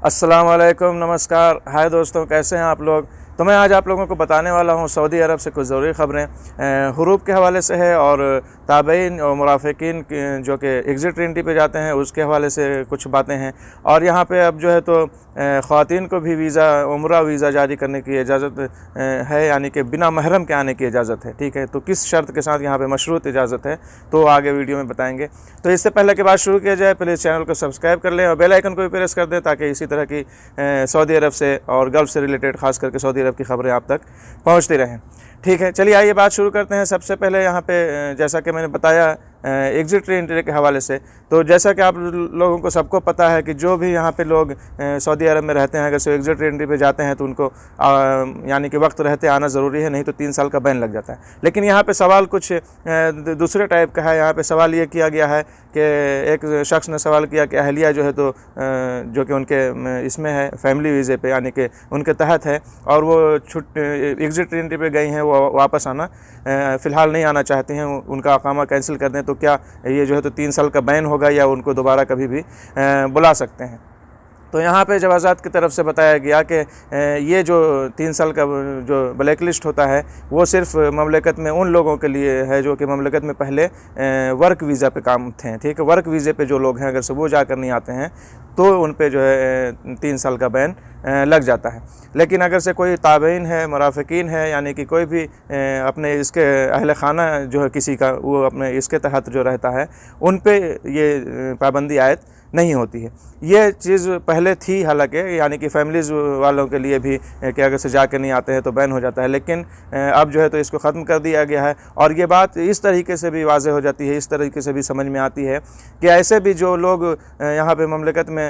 अस्सलाम वालेकुम, नमस्कार। हाय दोस्तों, कैसे हैं आप लोग। तो मैं आज आप लोगों को बताने वाला हूं सऊदी अरब से कुछ ज़रूरी ख़बरें हुरूब के हवाले से है और ताबईन और मुराफ़िकीन जो कि एग्ज़िट एंट्री पे जाते हैं उसके हवाले से कुछ बातें हैं। और यहाँ पे अब जो है तो ख़वातीन को भी उम्रा वीज़ा जारी करने की इजाज़त है, यानी कि बिना महरम के आने की इजाज़त है। ठीक है, तो किस शर्त के साथ यहाँ पे मशरूत इजाज़त है तो आगे वीडियो में बताएंगे। तो इससे पहले के बाद शुरू किया जाए, प्लीज़ चैनल को सब्सक्राइब कर लें और बेल आइकन को भी प्रेस कर दें ताकि इसी तरह की सऊदी अरब से और गल्फ़ से रिलेटेड ख़ास करके सऊदी अरब की ख़बरें आप तक पहुँचती रहें। ठीक है, चलिए आइए बात शुरू करते हैं। सबसे पहले यहाँ पे जैसा कि मैंने बताया एग्ज़िट एंट्री के हवाले से, तो जैसा कि आप लोगों को सबको पता है कि जो भी यहाँ पे लोग सऊदी अरब में रहते हैं, अगर से एग्ज़िट एंट्री पे जाते हैं तो उनको यानी कि वक्त रहते आना ज़रूरी है, नहीं तो 3 साल का बैन लग जाता है। लेकिन यहाँ पे सवाल कुछ दूसरे टाइप का है। यहाँ पे सवाल ये किया गया है कि एक शख्स ने सवाल किया कि अहलिया जो है तो जो कि उनके इसमें है फैमिली वीज़े पे, यानी कि उनके तहत है और वो एग्ज़िट एंट्री पे गई हैं, वो वापस आना फ़िलहाल नहीं आना चाहती हैं, उनका अकामा कैंसिल कर दें, तो क्या ये जो है तो 3 साल का बैन होगा या उनको दोबारा कभी भी बुला सकते हैं। तो यहाँ पे जवाज़ात की तरफ से बताया गया कि ये जो 3 साल का जो ब्लैक लिस्ट होता है वो सिर्फ ममलकत में उन लोगों के लिए है जो कि ममलकत में पहले वर्क वीज़ा पे काम थे। ठीक है, वर्क वीज़े पे जो लोग हैं अगर से वो जाकर नहीं आते हैं तो उन पे जो है 3 साल का बैन लग जाता है। लेकिन अगर से कोई ताबईन है, मुराफ़िकीन है, यानी कि कोई भी अपने इसके अहल खाना जो है किसी का, वो अपने इसके तहत जो रहता है, उन पे ये पाबंदी आयद नहीं होती है। ये चीज़ पहले थी हालांकि, यानी कि फैमिलीज़ वालों के लिए भी कि अगर से जाके नहीं आते हैं तो बैन हो जाता है, लेकिन अब जो है तो इसको ख़त्म कर दिया गया है। और ये बात इस तरीके से भी वाज़ेह हो जाती है, इस तरीके से भी समझ में आती है कि ऐसे भी जो लोग यहाँ पे ममलकत में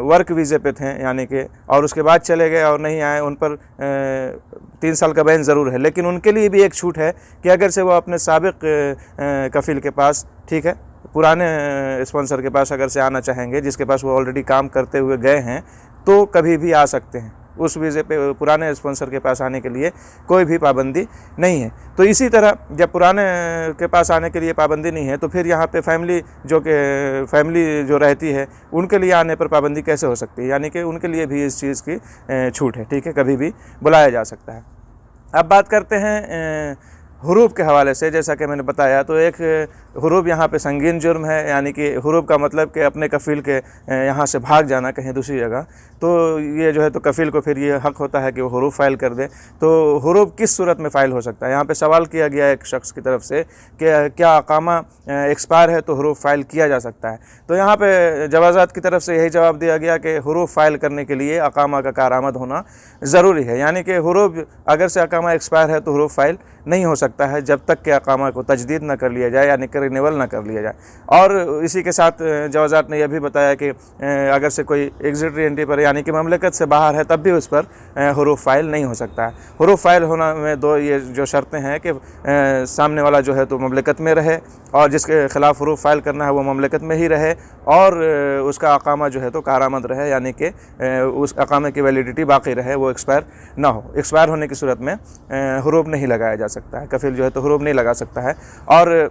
वर्क वीज़े पे थे, यानी कि और उसके बाद चले गए और नहीं आए, उन पर 3 साल का बैन ज़रूर है। लेकिन उनके लिए भी एक छूट है कि अगर से वो अपने साबिक़ कफ़ील के पास, ठीक है, पुराने स्पॉन्सर के पास अगर से आना चाहेंगे, जिसके पास वो ऑलरेडी काम करते हुए गए हैं, तो कभी भी आ सकते हैं। उस वीज़े पे पुराने स्पॉन्सर के पास आने के लिए कोई भी पाबंदी नहीं है। तो इसी तरह जब पुराने के पास आने के लिए पाबंदी नहीं है तो फिर यहाँ पे फैमिली जो रहती है उनके लिए आने पर पाबंदी कैसे हो सकती है, यानी कि उनके लिए भी इस चीज़ की छूट है। ठीक है, कभी भी बुलाया जा सकता है। अब बात करते हैं हुरूब के हवाले से। जैसा कि मैंने बताया तो एक हुरूब यहाँ पे संगीन जुर्म है, यानी कि हुरूब का मतलब कि अपने कफ़ील के यहाँ से भाग जाना कहीं दूसरी जगह। तो ये जो है तो कफ़ील को फिर ये हक़ होता है कि वो हुरूब फ़ाइल कर दे। तो हुरूब किस सूरत में फ़ाइल हो सकता है, यहाँ पे सवाल किया गया एक शख्स की तरफ से कि क्या अकामा एक्सपायर है तो हुरूब फ़ाइल किया जा सकता है। तो यहाँ पे जवाज़ात की तरफ से यही जवाब दिया गया कि हुरूब फ़ाइल करने के लिए अकामा का कारआमद होना ज़रूरी है, यानी कि हुरूब अगर से अकामा एक्सपायर है तो हुरूब फ़ाइल नहीं हो सकता है जब तक कि अकामा को तजदीद न कर लिया जाए, यानी कि रिन्यूअल न कर लिया जाए। और इसी के साथ जवाज़ात ने यह भी बताया कि अगर से कोई एग्ज़िट एंट्री पर, यानी कि ममलकत से बाहर है, तब भी उस पर हुरूफ फ़ाइल नहीं हो सकता है। हुरूफ फ़ाइल होना में दो ये जो शर्तें हैं कि सामने वाला जो है तो ममलकत में रहे और जिसके ख़िलाफ़ हुरूफ फ़ाइल करना है वो ममलकत में ही रहे और उसका अकामा जो है तो कारआमद रहे, यानी कि उस अकामे की वैलिडिटी बाकी रहे, वो एक्सपायर ना हो। एक्सपायर होने की सूरत में हुरूफ नहीं लगाया जा सकता है, कफ़ील जो है तो हुरूफ नहीं लगा सकता है। और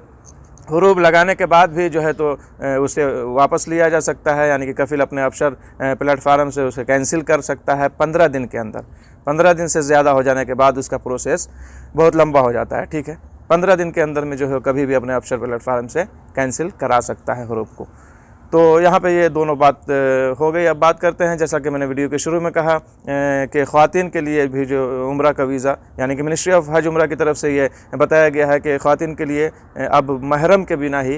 हुरूब लगाने के बाद भी जो है तो उसे वापस लिया जा सकता है, यानी कि कफ़ील अपने अफसर प्लेटफार्म से उसे कैंसिल कर सकता है 15 दिन के अंदर। 15 दिन से ज़्यादा हो जाने के बाद उसका प्रोसेस बहुत लंबा हो जाता है। ठीक है, 15 दिन के अंदर में जो है कभी भी अपने अफसर प्लेटफार्म से कैंसिल करा सकता है हुरूब को। तो यहाँ पे ये दोनों बात हो गई। अब बात करते हैं, जैसा कि मैंने वीडियो के शुरू में कहा कि ख़वातीन के लिए भी जो उम्रा का वीज़ा, यानी कि मिनिस्ट्री ऑफ हज उम्रा की तरफ से ये बताया गया है कि ख़वातीन के लिए अब महरम के बिना ही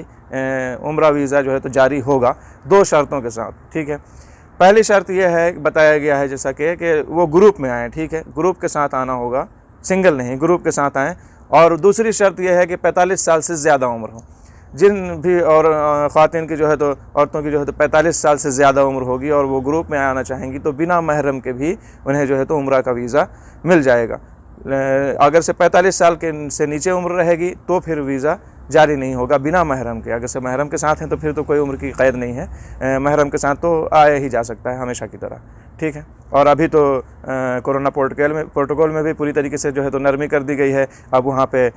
उम्रा वीज़ा जो है तो जारी होगा 2 शर्तों के साथ। ठीक है, पहली शर्त यह है, बताया गया है जैसा कि वो ग्रुप में आएँ। ठीक है, ग्रुप के साथ आना होगा, सिंगल नहीं, ग्रुप के साथ आएँ। और दूसरी शर्त यह है कि 45 साल से ज़्यादा उम्र हो। जिन भी और ख़वातीन की जो है तो औरतों की जो है तो 45 साल से ज़्यादा उम्र होगी और वो ग्रुप में आना चाहेंगी तो बिना महरम के भी उन्हें जो है तो उम्रा का वीज़ा मिल जाएगा। अगर से 45 साल के से नीचे उम्र रहेगी तो फिर वीज़ा जारी नहीं होगा बिना महरम के। अगर से महरम के साथ हैं तो फिर तो कोई उम्र की क़ैद नहीं है, महरम के साथ तो आया ही जा सकता है हमेशा की तरह। ठीक है। और अभी तो कोरोना प्रोटोकॉल में भी पूरी तरीके से जो है तो नरमी कर दी गई है। अब वहाँ पे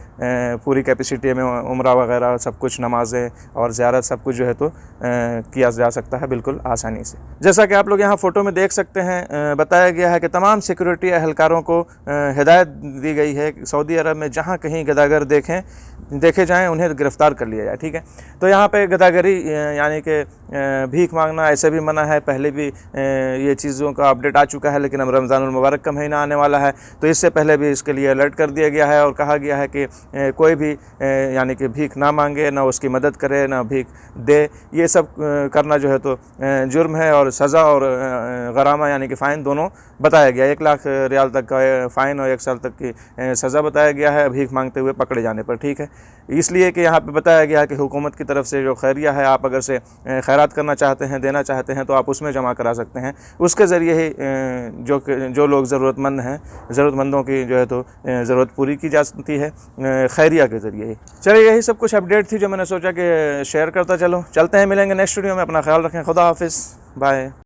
पूरी कैपेसिटी में उम्रा वगैरह सब कुछ, नमाज़ें और ज़ियारत सब कुछ जो है तो किया जा सकता है बिल्कुल आसानी से। जैसा कि आप लोग यहाँ फ़ोटो में देख सकते हैं, बताया गया है कि तमाम सिक्योरिटी एहलकारों को हिदायत दी गई है कि सऊदी अरब में जहाँ कहीं गदागर देखे जाएँ उन्हें गिरफ़्तार कर लिया जाए, ठीक है। तो यहाँ पे गदागरी यानी कि भीख मांगना ऐसे भी मना है। पहले भी ये चीज़ों का अपडेट आ चुका है, लेकिन अब रमज़ानुल मुबारक का महीना आने वाला है तो इससे पहले भी इसके लिए अलर्ट कर दिया गया है और कहा गया है कि कोई भी यानी कि भीख ना मांगे, ना उसकी मदद करे, ना भीख दे। ये सब करना जो है तो जुर्म है और सज़ा और गरामा यानी कि फ़ाइन दोनों बताया गया। 1 लाख रियाल तक का फ़ाइन और 1 साल तक की सज़ा बताया गया है भीख मांगते हुए पकड़े जाने पर, ठीक है। इसलिए कि यहाँ पे बताया गया है कि हुकूमत की तरफ से जो खैरिया है, आप अगर से खैरात करना चाहते हैं, देना चाहते हैं तो आप उसमें जमा करा सकते हैं। उसके ज़रिए ही जो लोग ज़रूरतमंद हैं, ज़रूरतमंदों की जो है तो ज़रूरत पूरी की जा सकती है खैरिया के ज़रिए ही। चलिए, यही सब कुछ अपडेट थी जो मैंने सोचा कि शेयर करता चलते हैं। मिलेंगे नेक्स्ट वीडियो में। अपना ख्याल रखें। खुदा हाफिज़, बाय।